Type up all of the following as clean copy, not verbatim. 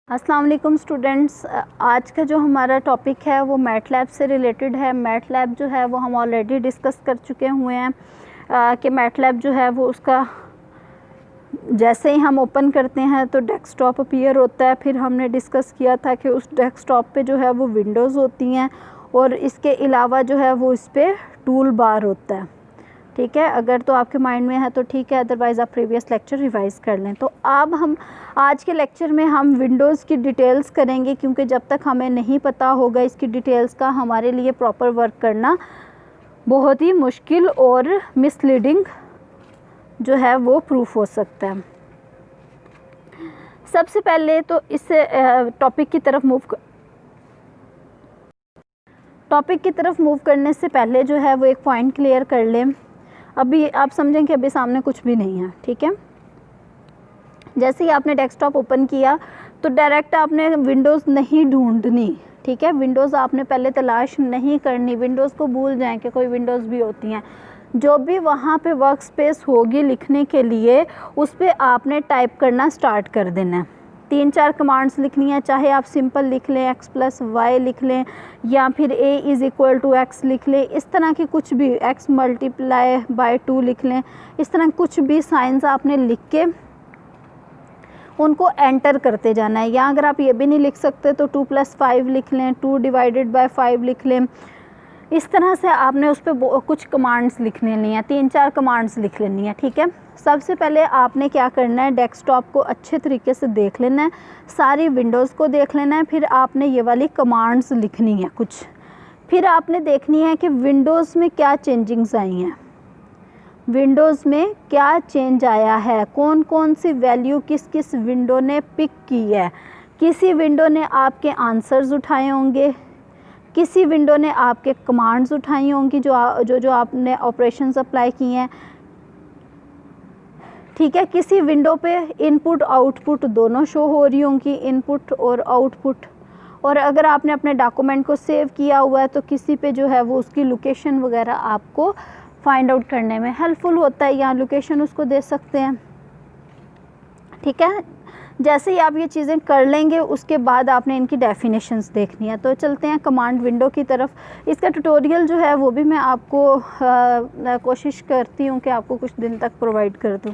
अस्सलाम वालेकुम स्टूडेंट्स। आज का जो हमारा टॉपिक है वो मैटलैब से रिलेटेड है। मैटलैब जो है वो हम ऑलरेडी डिस्कस कर चुके हुए हैं कि मैटलैब जो है वो उसका जैसे ही हम ओपन करते हैं तो डेस्कटॉप अपीयर होता है। फिर हमने डिस्कस किया था कि उस डेस्कटॉप पे जो है वो विंडोज़ होती हैं और इसके अलावा जो है वो इस पर टूल बार होता है। ठीक है, अगर तो आपके माइंड में है तो ठीक है, अदरवाइज़ आप प्रीवियस लेक्चर रिवाइज़ कर लें। तो अब हम आज के लेक्चर में हम विंडोज़ की डिटेल्स करेंगे, क्योंकि जब तक हमें नहीं पता होगा इसकी डिटेल्स का हमारे लिए प्रॉपर वर्क करना बहुत ही मुश्किल और मिसलीडिंग जो है वो प्रूफ हो सकता है। सबसे पहले तो इस टॉपिक की तरफ मूव करने से पहले जो है वो एक पॉइंट क्लियर कर लें। अभी आप समझें कि अभी सामने कुछ भी नहीं है। ठीक है, जैसे ही आपने डेस्कटॉप ओपन किया तो डायरेक्ट आपने विंडोज़ नहीं ढूंढनी। ठीक है, विंडोज़ आपने पहले तलाश नहीं करनी। विंडोज़ को भूल जाएं कि कोई विंडोज़ भी होती हैं। जो भी वहाँ पे वर्क स्पेस होगी लिखने के लिए उस पर आपने टाइप करना स्टार्ट कर देना है। 3-4 कमांड्स लिखनी है, चाहे आप सिंपल लिख लें, x+y लिख लें, या फिर a=x लिख लें, इस तरह की कुछ भी x×2 लिख लें। इस तरह कुछ भी साइंस आपने लिख के उनको एंटर करते जाना है। या अगर आप ये भी नहीं लिख सकते तो 2+5 लिख लें, 2/5 लिख लें। इस तरह से आपने उस पर कुछ कमांड्स लिख लेनी है, 3-4 कमांड्स लिख लेनी है। ठीक है, सबसे पहले आपने क्या करना है, डेस्कटॉप को अच्छे तरीके से देख लेना है, सारी विंडोज़ को देख लेना है। फिर आपने ये वाली कमांड्स लिखनी है कुछ। फिर आपने देखनी है कि विंडोज़ में क्या चेंजिंग्स आई हैं, विंडोज़ में क्या चेंज आया है, कौन कौन सी वैल्यू किस किस विंडो ने पिक की है। किसी विंडो ने आपके आंसर्स उठाए होंगे, किसी विंडो ने आपके कमांड्स उठाई होंगी जो आपने ऑपरेशंस अप्लाई किए हैं। ठीक है, किसी विंडो पे इनपुट आउटपुट दोनों शो हो रही होंगी, इनपुट और आउटपुट। और अगर आपने अपने डॉक्यूमेंट को सेव किया हुआ है तो किसी पे जो है वो उसकी लोकेशन वगैरह आपको फाइंड आउट करने में हेल्पफुल होता है, या लोकेशन उसको दे सकते हैं। ठीक है, जैसे ही आप ये चीज़ें कर लेंगे उसके बाद आपने इनकी डेफिनेशंस देखनी है। तो चलते हैं कमांड विंडो की तरफ। इसका ट्यूटोरियल जो है वो भी मैं आपको कोशिश करती हूँ कि आपको कुछ दिन तक प्रोवाइड कर दूँ।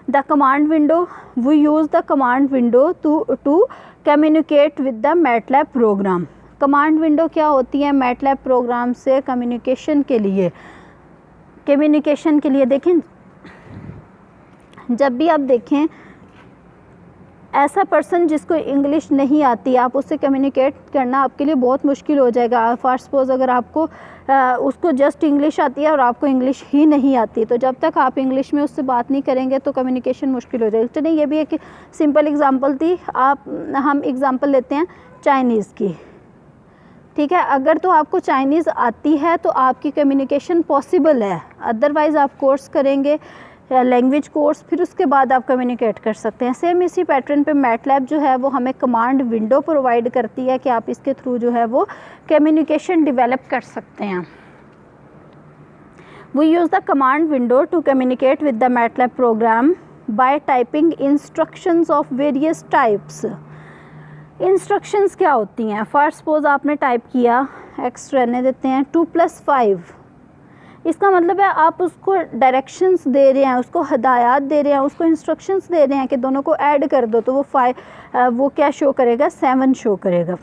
The command window, we use the command window to communicate with the MATLAB program. Command window क्या होती है, मैटलैब प्रोग्राम से कम्युनिकेशन के लिए देखें, जब भी आप देखें ऐसा पर्सन जिसको इंग्लिश नहीं आती, आप उससे कम्युनिकेट करना आपके लिए बहुत मुश्किल हो जाएगा। फॉर सपोज अगर आपको उसको जस्ट इंग्लिश आती है और आपको इंग्लिश ही नहीं आती, तो जब तक आप इंग्लिश में उससे बात नहीं करेंगे तो कम्युनिकेशन मुश्किल हो जाएगी। चलिए, ये भी एक सिंपल एग्जांपल थी। हम एग्जांपल लेते हैं चाइनीज़ की। ठीक है, अगर तो आपको चाइनीज़ आती है तो आपकी कम्युनिकेशन पॉसिबल है, अदरवाइज़ आप कोर्स करेंगे लैंग्वेज कोर्स, फिर उसके बाद आप कम्युनिकेट कर सकते हैं। सेम इसी पैटर्न पे मैटलैब जो है वो हमें कमांड विंडो प्रोवाइड करती है कि आप इसके थ्रू जो है वो कम्युनिकेशन डेवलप कर सकते हैं। We use the command window to communicate with the MATLAB program by typing instructions of various types. Instructions क्या होती हैं, फर्स्ट सपोज आपने टाइप किया, एक्स रहने देते हैं, 2+5। इसका मतलब है आप उसको डायरेक्शंस दे रहे हैं, उसको हदायत दे रहे हैं, उसको इंस्ट्रक्शंस दे रहे हैं कि दोनों को ऐड कर दो, तो वो क्या शो करेगा, 7 शो करेगा।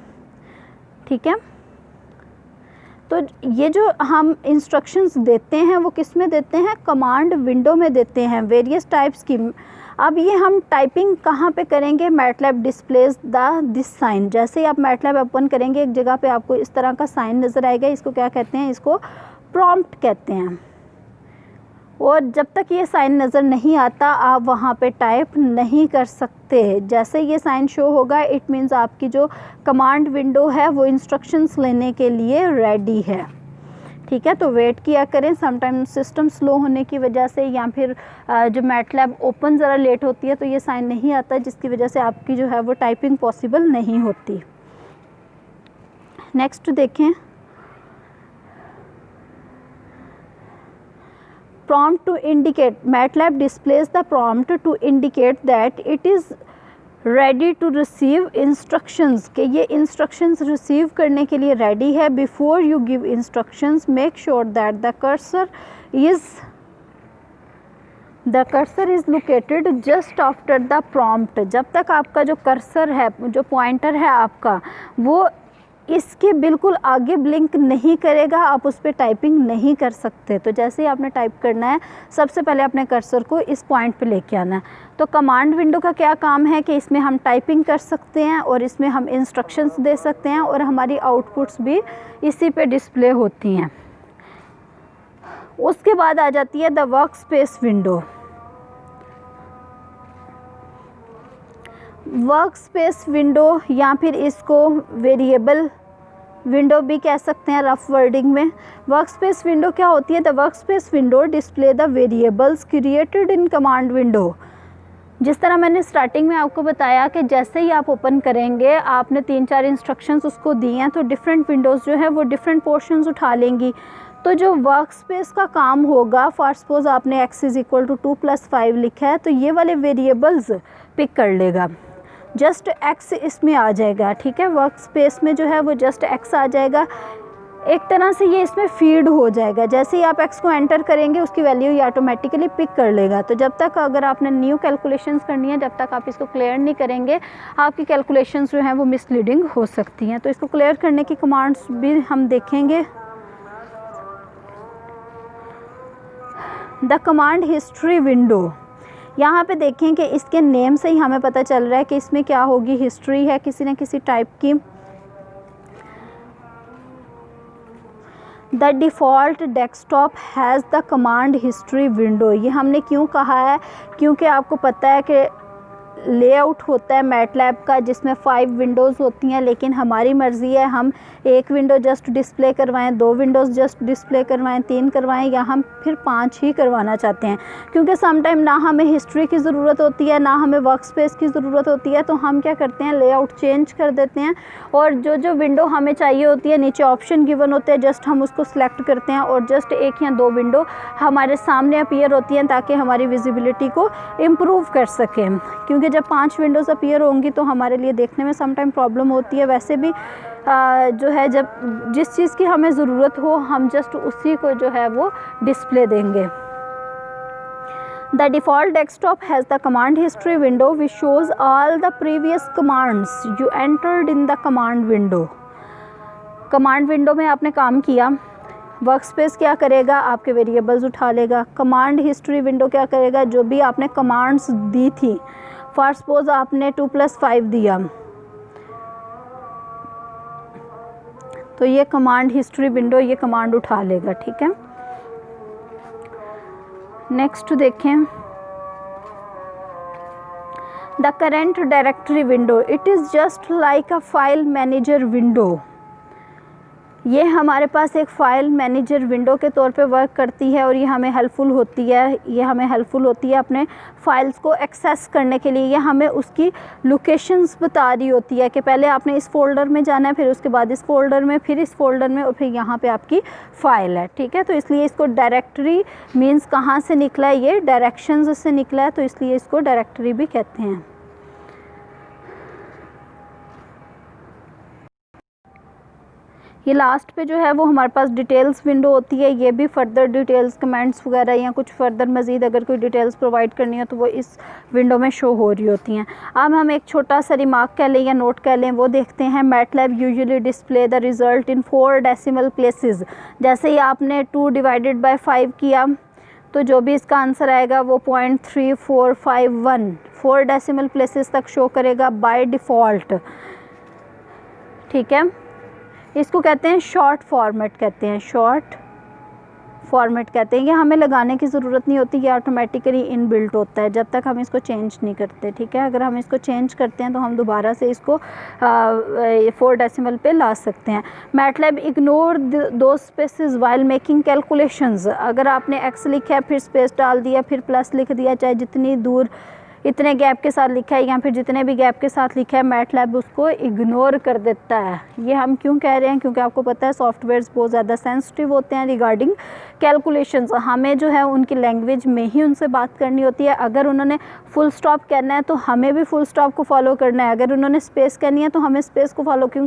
ठीक है, तो ये जो हम इंस्ट्रक्शंस देते हैं वो किस में देते हैं, कमांड विंडो में देते हैं, वेरियस टाइप्स की। अब ये हम टाइपिंग कहाँ पे करेंगे, मैटलैब डिस्प्लेज दिस साइन। जैसे ही आप मैटलैब ओपन करेंगे एक जगह पे आपको इस तरह का साइन नज़र आएगा, इसको क्या कहते हैं, इसको प्रॉम्प्ट कहते हैं। और जब तक ये साइन नज़र नहीं आता आप वहाँ पे टाइप नहीं कर सकते। जैसे ये साइन शो होगा इट मीन्स आपकी जो कमांड विंडो है वो इंस्ट्रक्शंस लेने के लिए रेडी है। ठीक है, तो वेट किया करें, समटाइम सिस्टम स्लो होने की वजह से या फिर जो मैटलैब ओपन ज़रा लेट होती है तो ये साइन नहीं आता, जिसकी वजह से आपकी जो है वो टाइपिंग पॉसिबल नहीं होती। नेक्स्ट देखें, prompt to indicate, MATLAB displays the prompt to indicate that it is ready to receive instructions, कि ये इंस्ट्रक्शंस रिसीव करने के लिए रेडी है। Before you give instructions make sure that the cursor is located just after the prompt. जब तक आपका जो कर्सर है, जो पॉइंटर है आपका, वो इसके बिल्कुल आगे ब्लिंक नहीं करेगा, आप उस पर टाइपिंग नहीं कर सकते। तो जैसे ही आपने टाइप करना है, सबसे पहले अपने कर्सर को इस पॉइंट पे लेके आना है। तो कमांड विंडो का क्या काम है कि इसमें हम टाइपिंग कर सकते हैं और इसमें हम इंस्ट्रक्शंस दे सकते हैं और हमारी आउटपुट्स भी इसी पे डिस्प्ले होती हैं। उसके बाद आ जाती है the work space window. Work space window या फिर इसको वेरिएबल विंडो भी कह सकते हैं रफ वर्डिंग में। वर्क स्पेस विंडो क्या होती है? The work space window display the variables created in command window. जिस तरह मैंने स्टार्टिंग में आपको बताया कि जैसे ही आप ओपन करेंगे, आपने 3-4 इंस्ट्रक्शंस उसको दी हैं, तो डिफरेंट विंडोज़ जो है वो डिफरेंट पोर्शंस उठा लेंगी। तो जो वर्क स्पेस का काम होगा, फॉर सपोज आपने x = 2 + 5 लिखा है, तो ये वाले वेरिएबल्स पिक कर लेगा। जस्ट x इसमें आ जाएगा, ठीक है। वर्क स्पेस में जो है वो जस्ट x आ जाएगा। एक तरह से ये इसमें फीड हो जाएगा। जैसे ही आप x को एंटर करेंगे, उसकी वैल्यू ये ऑटोमेटिकली पिक कर लेगा। तो जब तक अगर आपने न्यू कैलकुलेशंस करनी है, जब तक आप इसको क्लियर नहीं करेंगे, आपकी कैलकुलेशंस जो हैं वो मिसलीडिंग हो सकती हैं। तो इसको क्लियर करने की कमांड्स भी हम देखेंगे। द कमांड हिस्ट्री विंडो, यहाँ पे देखें कि इसके नेम से ही हमें पता चल रहा है कि इसमें क्या होगी, हिस्ट्री है किसी न किसी टाइप की। The default desktop has the command history window. ये हमने क्यों कहा है? क्योंकि आपको पता है कि लेआउट होता है मैटलैब का जिसमें 5 विंडोज़ होती हैं, लेकिन हमारी मर्ज़ी है हम 1 विंडो जस्ट डिस्प्ले करवाएं, 2 विंडोज़ जस्ट डिस्प्ले करवाएं, 3 करवाएं, या हम फिर 5 ही करवाना चाहते हैं। क्योंकि सम टाइम ना हमें हिस्ट्री की ज़रूरत होती है, ना हमें वर्क स्पेस की ज़रूरत होती है। तो हम क्या करते हैं, लेआउट चेंज कर देते हैं और जो जो विंडो हमें चाहिए होती है, नीचे ऑप्शन गिवन होते हैं, जस्ट हम उसको सिलेक्ट करते हैं और जस्ट 1 या 2 विंडो हमारे सामने अपीयर होती हैं ताकि हमारी विजिबिलिटी को इम्प्रूव कर सकें। क्योंकि जब 5 विंडोज़ अपीयर होंगी तो हमारे लिए देखने में सम टाइम प्रॉब्लम होती है। वैसे भी जो है, जब जिस चीज़ की हमें ज़रूरत हो, हम जस्ट उसी को जो है वो डिस्प्ले देंगे। The default desktop has the command history window which shows all the previous commands you entered in the command window. Command window में आपने काम किया, वर्क स्पेस क्या करेगा, आपके वेरिएबल्स उठा लेगा। कमांड हिस्ट्री विंडो क्या करेगा, जो भी आपने कमांड्स दी थी, फॉर सपोज आपने 2 + 5 दिया, तो ये कमांड हिस्ट्री विंडो ये कमांड उठा लेगा, ठीक है। नेक्स्ट देखें, the current directory window, it is just like a file manager window. ये हमारे पास एक फ़ाइल मैनेजर विंडो के तौर पे वर्क करती है और ये हमें हेल्पफुल होती है, अपने फ़ाइल्स को एक्सेस करने के लिए। ये हमें उसकी लोकेशंस बता रही होती है कि पहले आपने इस फ़ोल्डर में जाना है, फिर उसके बाद इस फ़ोल्डर में, फिर इस फ़ोल्डर में, और फिर यहाँ पे आपकी फ़ाइल है, ठीक है। तो इसलिए इसको डायरेक्टरी मीन्स कहाँ से निकला है, ये डायरेक्शंस से निकला है, तो इसलिए इसको डायरेक्टरी भी कहते हैं। ये लास्ट पे जो है वो हमारे पास डिटेल्स विंडो होती है। ये भी फर्दर डिटेल्स, कमेंट्स वगैरह या कुछ फर्दर मज़ीद अगर कोई डिटेल्स प्रोवाइड करनी हो तो वो इस विंडो में शो हो रही होती हैं। अब हम एक छोटा सा रिमार्क कह लें या नोट कह लें, वो देखते हैं। MATLAB usually display the result in 4 decimal places. जैसे ही आपने 2 / 5 किया तो जो भी इसका आंसर आएगा वो 0.3451 4 डेसिमल प्लेसेस तक शो करेगा बाय डिफ़ॉल्ट, ठीक है। इसको कहते हैं शॉर्ट फॉर्मेट कहते हैं, शॉर्ट फॉर्मेट कहते हैं। ये हमें लगाने की ज़रूरत नहीं होती, ये ऑटोमेटिकली इनबिल्ट होता है जब तक हम इसको चेंज नहीं करते, ठीक है। अगर हम इसको चेंज करते हैं तो हम दोबारा से इसको 4 डेसिमल पे ला सकते हैं। मैटलैब इग्नोर दो स्पेसेस वाइल मेकिंग कैलकुलेशंस। अगर आपने x लिखा है, फिर स्पेस डाल दिया, फिर प्लस लिख दिया, चाहे जितनी दूर इतने गैप के साथ लिखा है या फिर जितने भी गैप के साथ लिखा है मैटलैब उसको इग्नोर कर देता है। ये हम क्यों कह रहे हैं, क्योंकि आपको पता है सॉफ्टवेयर्स बहुत ज़्यादा सेंसिटिव होते हैं रिगार्डिंग कैलकुलेशंस। हमें जो है उनकी लैंग्वेज में ही उनसे बात करनी होती है। अगर उन्होंने फुल स्टॉप कहना है तो हमें भी फुल स्टॉप को फॉलो करना है, अगर उन्होंने स्पेस कहनी है तो हमें स्पेस को फॉलो क्यों